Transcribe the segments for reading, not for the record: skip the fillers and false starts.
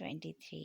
23,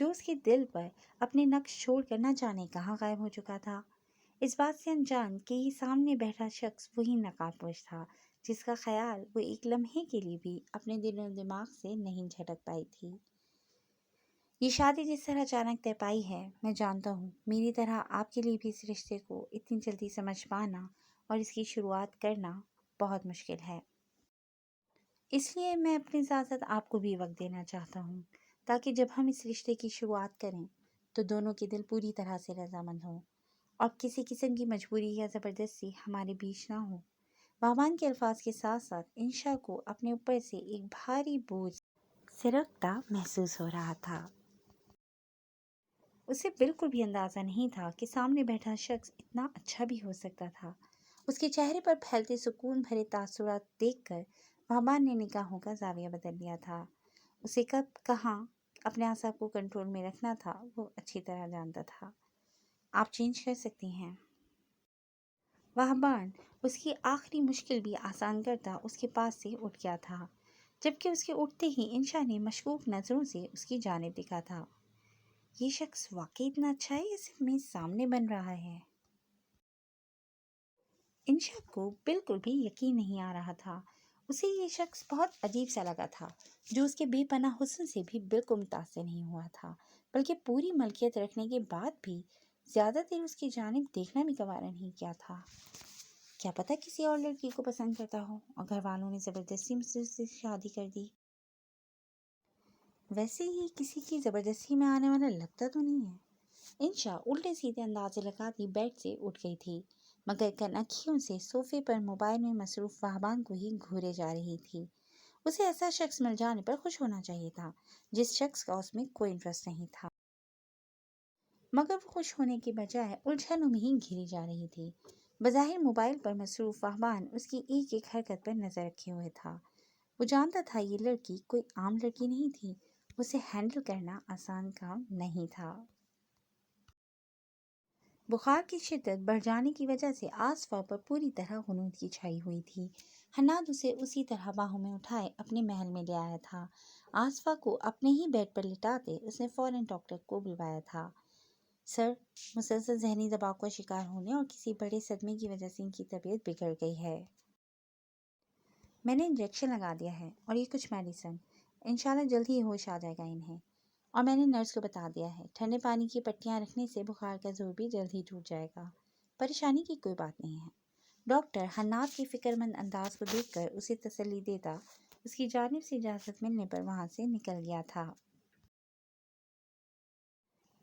جو اس کے دل پر اپنے نقش چھوڑ کر نہ جانے کہاں غائب ہو چکا تھا، اس بات سے انجان کہ یہ سامنے بیٹھا شخص وہی نقاب پوش تھا جس کا خیال وہ ایک لمحے کے لیے بھی اپنے دل و دماغ سے نہیں جھٹک پائی تھی۔ یہ شادی جس طرح اچانک طے پائی ہے، میں جانتا ہوں میری طرح آپ کے لیے بھی اس رشتے کو اتنی جلدی سمجھ پانا اور اس کی شروعات کرنا بہت مشکل ہے۔ اس لیے میں اپنی ساتھ آپ کو بھی وقت دینا چاہتا ہوں تاکہ جب ہم اس رشتے کی شروعات کریں تو دونوں کے دل پوری طرح سے رضامند ہوں اور کسی قسم کی مجبوری یا زبردستی ہمارے بیچ نہ ہو۔ وہبان کے الفاظ کے ساتھ ساتھ انشا کو اپنے اوپر سے ایک بھاری بوجھ سرکتا محسوس ہو رہا تھا۔ اسے بالکل بھی اندازہ نہیں تھا کہ سامنے بیٹھا شخص اتنا اچھا بھی ہو سکتا تھا۔ اس کے چہرے پر پھیلتے سکون بھرے تاثرات دیکھ کر وہبان نے نگاہوں کا زاویہ بدل لیا تھا۔ اسے کب کہاں اپنے اعصاب کو کنٹرول میں رکھنا تھا وہ اچھی طرح جانتا تھا۔ آپ چینج کر سکتی ہیں۔ وہبان اس کی آخری مشکل بھی آسان کرتا اس کے پاس سے اٹھ گیا تھا، جبکہ اس کے اٹھتے ہی انشا نے مشکوک نظروں سے اس کی جانب دیکھا تھا۔ یہ شخص واقعی اتنا اچھا ہے یا صرف میرے سامنے بن رہا ہے؟ انشا کو بالکل بھی یقین نہیں آ رہا تھا۔ اسے یہ شخص بہت عجیب سا لگا تھا جو اس کے بے پناہ حسن سے بھی بالکل متاثر نہیں ہوا تھا، بلکہ پوری ملکیت رکھنے کے بعد بھی زیادہ دیر اس کی جانب دیکھنا بھی گوارا نہیں کیا تھا۔ کیا پتہ کسی اور لڑکی کو پسند کرتا ہو اور گھر والوں نے زبردستی مجھ سے شادی کر دی۔ ویسے ہی کسی کی زبردستی میں آنے والا لگتا تو نہیں ہے۔ انشا الٹے سیدھے اندازے لگاتی بیڈ سے اٹھ گئی تھی، مگر کنکھیوں سے صوفے پر موبائل میں مصروف وہبان کو ہی گھورے جا رہی تھی۔ اسے ایسا شخص مل جانے پر خوش ہونا چاہیے تھا جس شخص کا اس میں کوئی انٹرسٹ نہیں تھا، مگر وہ خوش ہونے کے بجائے الجھنوں میں ہی گھری جا رہی تھی۔ بظاہر موبائل پر مصروف وہبان اس کی ایک ایک حرکت پر نظر رکھے ہوئے تھا۔ وہ جانتا تھا یہ لڑکی کوئی عام لڑکی نہیں تھی، اسے ہینڈل کرنا آسان کام نہیں تھا۔ بخار کی شدت بڑھ جانے کی وجہ سے آصفا پر پوری طرح غنودگی چھائی ہوئی تھی۔ حناد اسے اسی طرح باہوں میں اٹھائے اپنے محل میں لے آیا تھا۔ آصفا کو اپنے ہی بیڈ پر لٹاتے اس نے فوراً ڈاکٹر کو بلوایا تھا۔ سر، مسلسل ذہنی دباؤ کا شکار ہونے اور کسی بڑے صدمے کی وجہ سے ان کی طبیعت بگڑ گئی ہے۔ میں نے انجیکشن لگا دیا ہے اور یہ کچھ میڈیسن، انشاءاللہ جلد ہی ہوش آ جائے گا انہیں۔ اور میں نے نرس کو بتا دیا ہے ٹھنڈے پانی کی پٹیاں رکھنے سے بخار کا زور بھی جلد ہی ٹوٹ جائے گا۔ پریشانی کی کوئی بات نہیں ہے۔ ڈاکٹر حناد کے فکر مند انداز کو دیکھ کر اسے تسلی دیتا اس کی جانب سے اجازت ملنے پر وہاں سے نکل گیا تھا۔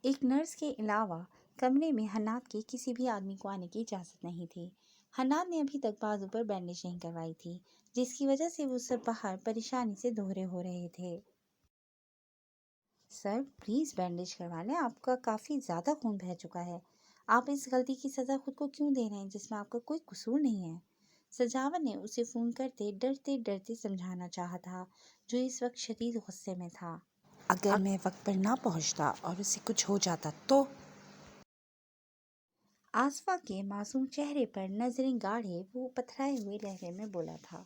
ایک نرس کے علاوہ کمرے میں حناد کے کسی بھی آدمی کو آنے کی اجازت نہیں تھی۔ حناد نے ابھی تک بازو پر بینڈیج نہیں کروائی تھی، جس کی وجہ سے وہ سب باہر پریشانی سے دوہرے ہو رہے تھے۔ سر پلیز بینڈیج کروا لیں، آپ کا کافی زیادہ خون بہہ چکا ہے۔ آپ اس غلطی کی سزا خود کو کیوں دے رہے ہیں جس میں آپ کا کوئی قصور نہیں ہے؟ سجاوٹ نے اسے فون کرتے ڈرتے ڈرتے سمجھانا چاہا تھا، جو اس وقت شدید غصے میں تھا۔ اگر میں وقت پر نہ پہنچتا اور اسے کچھ ہو جاتا تو؟ آصفا کے معصوم چہرے پر نظریں گاڑے وہ پتھرائے ہوئے لہجے میں بولا تھا۔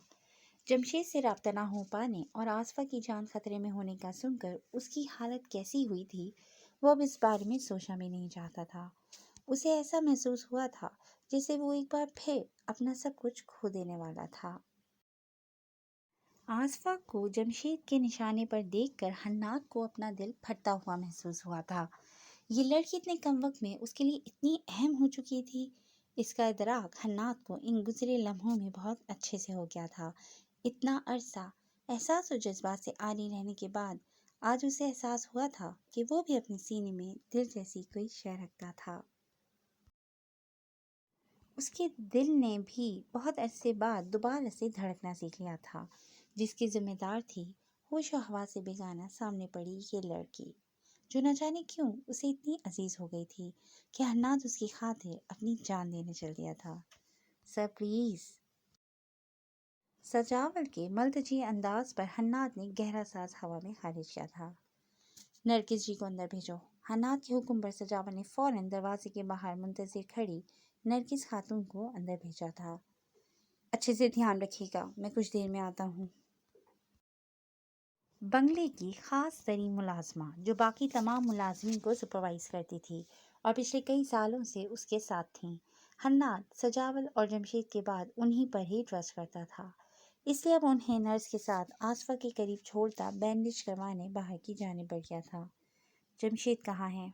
جمشید سے رابطہ نہ ہو پانے اور آصفا کی جان خطرے میں ہونے کا سن کر اس کی حالت کیسی ہوئی تھی وہ اب اس بارے میں سوچنا بھی نہیں چاہتا تھا۔ اسے ایسا محسوس ہوا تھا جیسے وہ ایک بار پھر اپنا سب کچھ کھو دینے والا تھا۔ آصفا کو جمشید کے نشانے پر دیکھ کر حناد کو اپنا دل پھٹتا ہوا محسوس ہوا تھا۔ یہ لڑکی اتنے کم وقت میں اس کے لیے اتنی اہم ہو چکی تھی، اس کا ادراک حناد کو ان گزرے لمحوں میں بہت اچھے سے ہو گیا تھا۔ اتنا عرصہ احساس و جذبات سے عاری رہنے کے بعد آج اسے احساس ہوا تھا کہ وہ بھی اپنے سینے میں دل جیسی کوئی شے رکھتا تھا۔ اس کے دل نے بھی بہت عرصے بعد دوبارہ سے دھڑکنا سیکھ لیا تھا، جس کی ذمہ دار تھی ہوش و ہوا سے بیگانہ سامنے پڑی یہ لڑکی، جو نہ جانے کیوں اسے اتنی عزیز ہو گئی تھی کہ حناد اس کی خاطر اپنی جان دینے چل دیا تھا۔ Sir please. سجاول کے ملتجی انداز پر حناد نے گہرا سانس ہوا میں خارج کیا تھا۔ نرگس جی کو اندر بھیجو۔ حناد کے حکم پر سجاول نے فوراً دروازے کے باہر منتظر کھڑی نرگس خاتون کو اندر بھیجا تھا۔ اچھے سے دھیان رکھیے گا، میں کچھ دیر میں آتا ہوں۔ بنگلے کی خاص ترین ملازمہ جو باقی تمام ملازمین کو سپروائز کرتی تھی اور پچھلے کئی سالوں سے اس کے ساتھ تھیں۔ حناد سجاول اور جمشید کے بعد انہی پر ہی ٹرسٹ کرتا تھا، اس لیے اب انہیں نرس کے ساتھ آصفہ کے قریب چھوڑتا بینڈیج کروانے باہر کی جانب بڑھ گیا تھا۔ جمشید کہاں ہے؟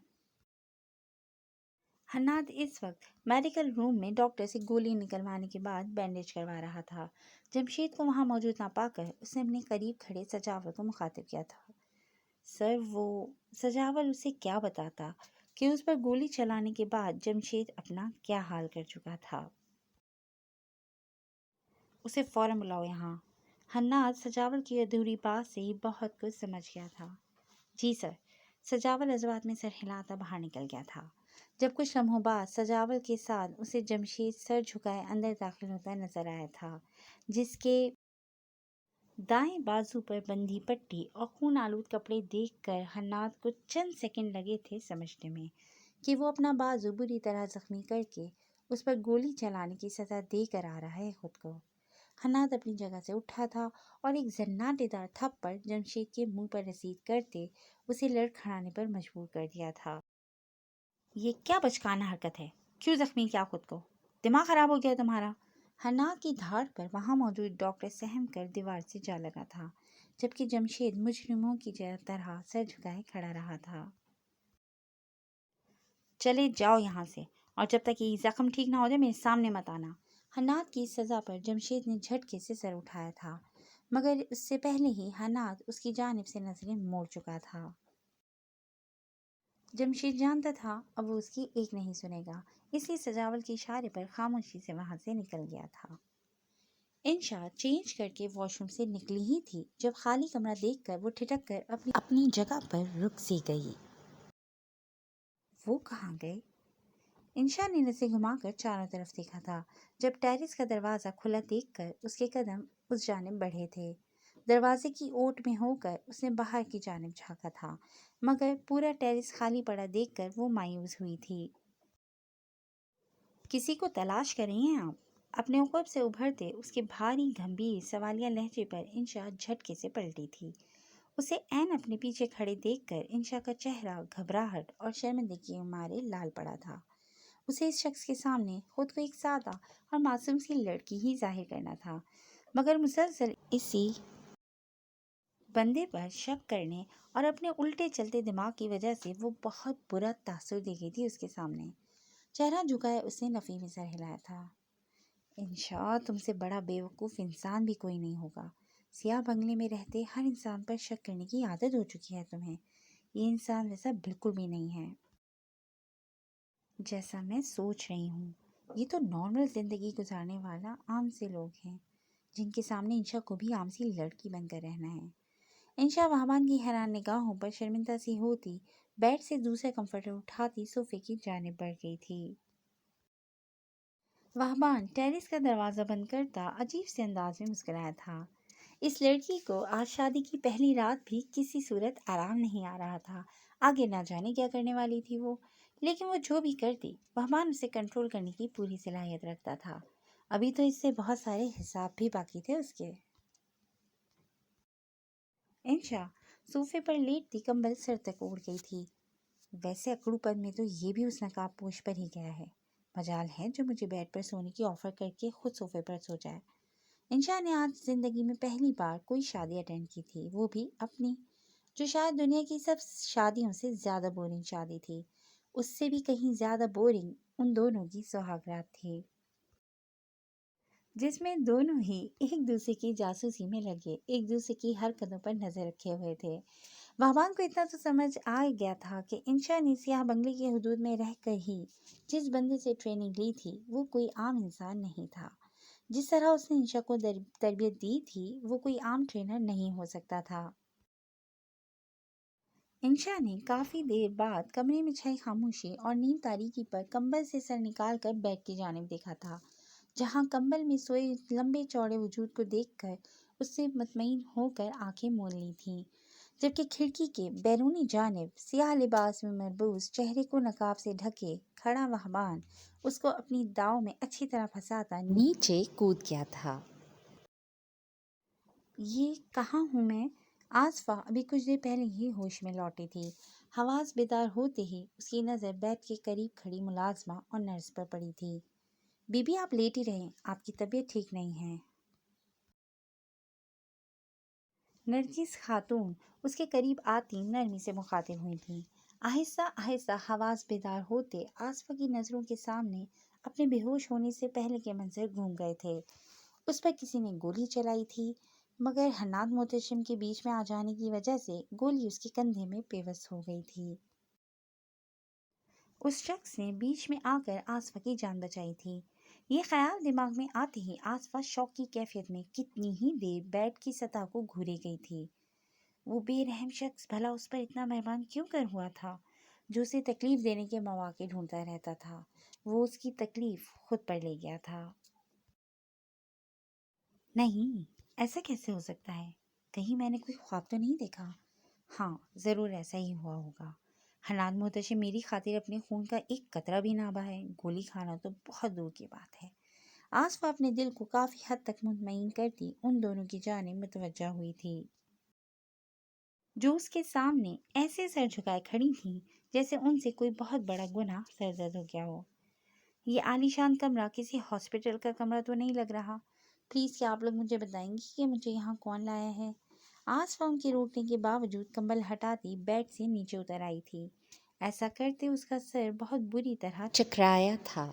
حناد اس وقت میڈیکل روم میں ڈاکٹر سے گولی نکلوانے کے بعد بینڈیج کروا رہا تھا۔ جمشید کو وہاں موجود نہ پا کر اس نے اپنے قریب کھڑے سجاول کو مخاطب کیا تھا۔ سر وہ سجاول اسے کیا بتاتا کہ اس پر گولی چلانے کے بعد جمشید اپنا کیا حال کر چکا تھا۔ اسے فوراً بلاؤ یہاں۔ حناد سجاول کی ادھوری بات سے ہی بہت کچھ سمجھ گیا تھا۔ جی سر۔ سجاول جذبات میں سر ہلاتا باہر نکل گیا تھا۔ جب کچھ لمحوں بعد سجاول کے ساتھ اسے جمشید سر جھکائے اندر داخل ہوتا نظر آیا تھا، جس کے دائیں بازو پر بندھی پٹی اور خون آلود کپڑے دیکھ کر حناد کو چند سیکنڈ لگے تھے سمجھنے میں کہ وہ اپنا بازو بری طرح زخمی کر کے اس پر گولی چلانے کی سزا دے کر آ رہا ہے خود کو۔ حناد اپنی جگہ سے اٹھا تھا اور ایک زناٹے دار تھپڑ جمشید کے منہ پر رسید کرتے اسے لڑکھڑانے پر مجبور کر دیا تھا۔ یہ کیا بچکانہ حرکت ہے؟ کیوں زخمی کیا خود کو؟ دماغ خراب ہو گیا تمہارا؟ حناد کی دھاڑ پر وہاں موجود ڈاکٹر سہم کر دیوار سے جا لگا تھا، جبکہ جمشید مجرموں کی طرح سر جھکائے کھڑا رہا تھا۔ چلے جاؤ یہاں سے، اور جب تک یہ زخم ٹھیک نہ ہو جائے میرے سامنے مت آنا۔ حناد کی سزا پر جمشید نے جھٹکے سے سر اٹھایا تھا، مگر اس سے پہلے ہی حناد اس کی جانب سے نظریں موڑ چکا تھا۔ جمشید جانتا تھا اب وہ اس کی ایک نہیں سنے گا، اس لیے سجاول کے اشارے پر خاموشی سے وہاں سے نکل گیا تھا۔ انشا چینج کر کے واش روم سے نکلی ہی تھی جب خالی کمرہ دیکھ کر وہ ٹھٹک کر اپنی جگہ پر رک سی گئی۔ وہ کہاں گئے؟ انشا نے نظریں گھما کر چاروں طرف دیکھا تھا، جب ٹیرس کا دروازہ کھلا دیکھ کر اس کے قدم اس جانب بڑھے تھے۔ دروازے کی اوٹ میں ہو کر اس نے باہر کی جانب جھانکا تھا، مگر پورا ٹیرس خالی پڑا دیکھ کر وہ مایوس ہوئی تھی۔ کسی کو تلاش کر رہی ہیں آپ؟ اپنے عقب سے ابھرتے اس کے بھاری گھمبیر سوالیہ لہجے پر انشا جھٹکے سے پلٹی تھی۔ اسے عین اپنے پیچھے کھڑے دیکھ کر انشا کا چہرہ گھبراہٹ اور شرمندگی کے مارے لال پڑا تھا۔ اسے اس شخص کے سامنے خود کو ایک سادہ اور معصوم سی لڑکی ہی ظاہر کرنا تھا، مگر مسلسل اسی بندے پر شک کرنے اور اپنے الٹے چلتے دماغ کی وجہ سے وہ بہت برا تاثر دے گئی تھی اس کے سامنے۔ چہرہ جھکائے اس نے نفی میں سر ہلایا تھا۔ انشا، تم سے بڑا بیوقوف انسان بھی کوئی نہیں ہوگا۔ سیاہ بنگلے میں رہتے ہر انسان پر شک کرنے کی عادت ہو چکی ہے تمہیں۔ یہ انسان ویسا بالکل بھی نہیں ہے جیسا میں سوچ رہی ہوں۔ یہ تو نارمل زندگی گزارنے والا عام سے لوگ ہیں، جن کے سامنے انشا کو بھی عام سی لڑکی بن کر رہنا ہے۔ انشا وہبان کی حیران نگاہوں پر شرمندہ سی ہوتی بیڈ سے دوسرا کمفرٹر اٹھاتی صوفے کی جانب بڑھ گئی تھی۔ وہبان ٹیرس کا دروازہ بند کرتا عجیب سے انداز میں مسکرایا تھا۔ اس لڑکی کو آج شادی کی پہلی رات بھی کسی صورت آرام نہیں آ رہا تھا۔ آگے نہ جانے کیا کرنے والی تھی وہ، لیکن وہ جو بھی کرتی وہبان اسے کنٹرول کرنے کی پوری صلاحیت رکھتا تھا۔ ابھی تو اس سے بہت سارے حساب بھی باقی تھے اس کے۔ انشا صوفے پر لیٹتی کمبل سر تک اوڑھ گئی تھی۔ ویسے اکڑو پن میں تو یہ بھی اس نقاب پوش پر ہی گیا ہے۔ مجال ہے جو مجھے بیڈ پر سونے کی آفر کر کے خود صوفے پر سو جائے۔ انشا نے آج زندگی میں پہلی بار کوئی شادی اٹینڈ کی تھی، وہ بھی اپنی، جو شاید دنیا کی سب شادیوں سے زیادہ بورنگ شادی تھی۔ اس سے بھی کہیں زیادہ بورنگ ان دونوں کی سہاگ رات تھی، جس میں دونوں ہی ایک دوسرے کی جاسوسی میں لگے ایک دوسرے کی حرکتوں پر نظر رکھے ہوئے تھے۔ وہبان کو اتنا تو سمجھ آ گیا تھا کہ انشا نے سیاہ بنگلے کی حدود میں رہ کر ہی جس بندے سے ٹریننگ لی تھی وہ کوئی عام انسان نہیں تھا۔ جس طرح اس نے انشا کو تربیت دی تھی وہ کوئی عام ٹرینر نہیں ہو سکتا تھا۔ انشا نے کافی دیر بعد کمرے میں چھائی خاموشی اور نیم تاریکی پر کمبل سے سر نکال کر بیڈ کی جانب دیکھا تھا، جہاں کمبل میں سوئے لمبے چوڑے وجود کو دیکھ کر اس سے مطمئن ہو کر آنکھیں موڑ لی تھیں، جبکہ کھڑکی کے بیرونی جانب سیاہ لباس میں مربوس چہرے کو نقاب سے ڈھکے کھڑا وہبان اس کو اپنی داؤ میں اچھی طرح پھنساتا نیچے کود گیا تھا۔ یہ کہاں ہوں میں؟ آصفہ ابھی کچھ دیر پہلے ہی ہوش میں لوٹی تھی۔ حواس بیدار ہوتے ہی اس کی نظر بیڈ کے قریب کھڑی ملازمہ اور نرس پر پڑی تھی۔ بی بی آپ لیٹ ہی رہیں، آپ کی طبیعت ٹھیک نہیں ہے۔ نرجس خاتون اس کے قریب آتی نرمی سے مخاطب ہوئی تھیں۔ آہستہ آہستہ حواس بیدار ہوتے آصفہ کی نظروں کے سامنے اپنے بے ہوش ہونے سے پہلے کے منظر گھوم گئے تھے۔ اس پر کسی نے گولی چلائی تھی، مگر حناد محتشم کے بیچ میں آ جانے کی وجہ سے گولی اس کے کندھے میں پیوست ہو گئی تھی۔ اس شخص نے بیچ میں آ کر آصفہ کی جان بچائی تھی۔ یہ خیال دماغ میں آتے ہی آصفہ شوق کی کیفیت میں کتنی ہی دیر بیڈ کی سطح کو گھورے گئی تھی۔ وہ بے رحم شخص بھلا اس پر اتنا مہربان کیوں کر ہوا تھا، جو اسے تکلیف دینے کے مواقع ڈھونڈتا رہتا تھا۔ وہ اس کی تکلیف خود پر لے گیا تھا۔ نہیں، ایسا کیسے ہو سکتا ہے؟ کہیں میں نے کوئی خواب تو نہیں دیکھا؟ ہاں، ضرور ایسا ہی ہوا ہوگا۔ حناد محتشم میری خاطر اپنے خون کا ایک قطرہ بھی نہ بہائے، گولی کھانا تو بہت دور کی بات ہے۔ آصفہ اپنے دل کو کافی حد تک مطمئن کرتی ان دونوں کی جانب متوجہ ہوئی تھی، جو اس کے سامنے ایسے سر جھکائے کھڑی تھیں جیسے ان سے کوئی بہت بڑا گناہ سرزد ہو گیا ہو۔ یہ عالی شان کمرہ کسی ہاسپٹل کا کمرہ تو نہیں لگ رہا؟ پلیز کیا آپ لوگ مجھے بتائیں گے کہ مجھے یہاں کون لایا ہے؟ آصفہ ان کے روکنے کے باوجود کمبل ہٹاتی بیڈ سے نیچے اتر آئی تھی۔ ایسا کرتے اس کا سر بہت بری طرح چکرایا تھا۔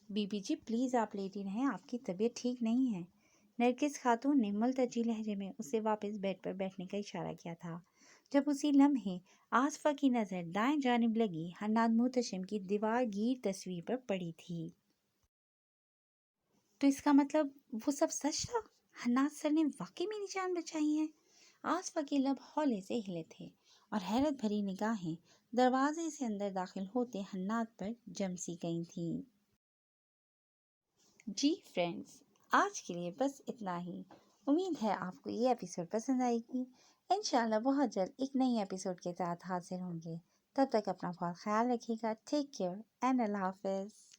بی بی جی پلیز آپ لیٹی رہیں، آپ کی طبیعت ٹھیک نہیں ہے۔ نرگس خاتون نے ملتجی لہجے میں اسے واپس بیڈ پر بیٹھنے کا اشارہ کیا تھا۔ جب اسی لمحے آصفہ کی نظر دائیں جانب لگی حناد محتشم کی دیوار گیر تصویر پر پڑی تھی۔ تو اس کا مطلب وہ سب سچ تھا؟ حناد سر نے واقعی میری جان بچائی ہے؟ آصفہ کے لب ہولے سے ہلے تھے اور حیرت بھری نگاہیں دروازے سے اندر داخل ہوتے حناد پر جم سی گئی تھیں۔ جی فرینڈز، آج کے لیے بس اتنا ہی۔ امید ہے آپ کو یہ ایپیسوڈ پسند آئے گی۔ انشاءاللہ بہت جلد ایک نئی ایپیسوڈ کے ساتھ حاضر ہوں گے۔ تب تک اپنا بہت خیال رکھیے گا۔ ٹیک کیئر اینڈ اللہ حافظ۔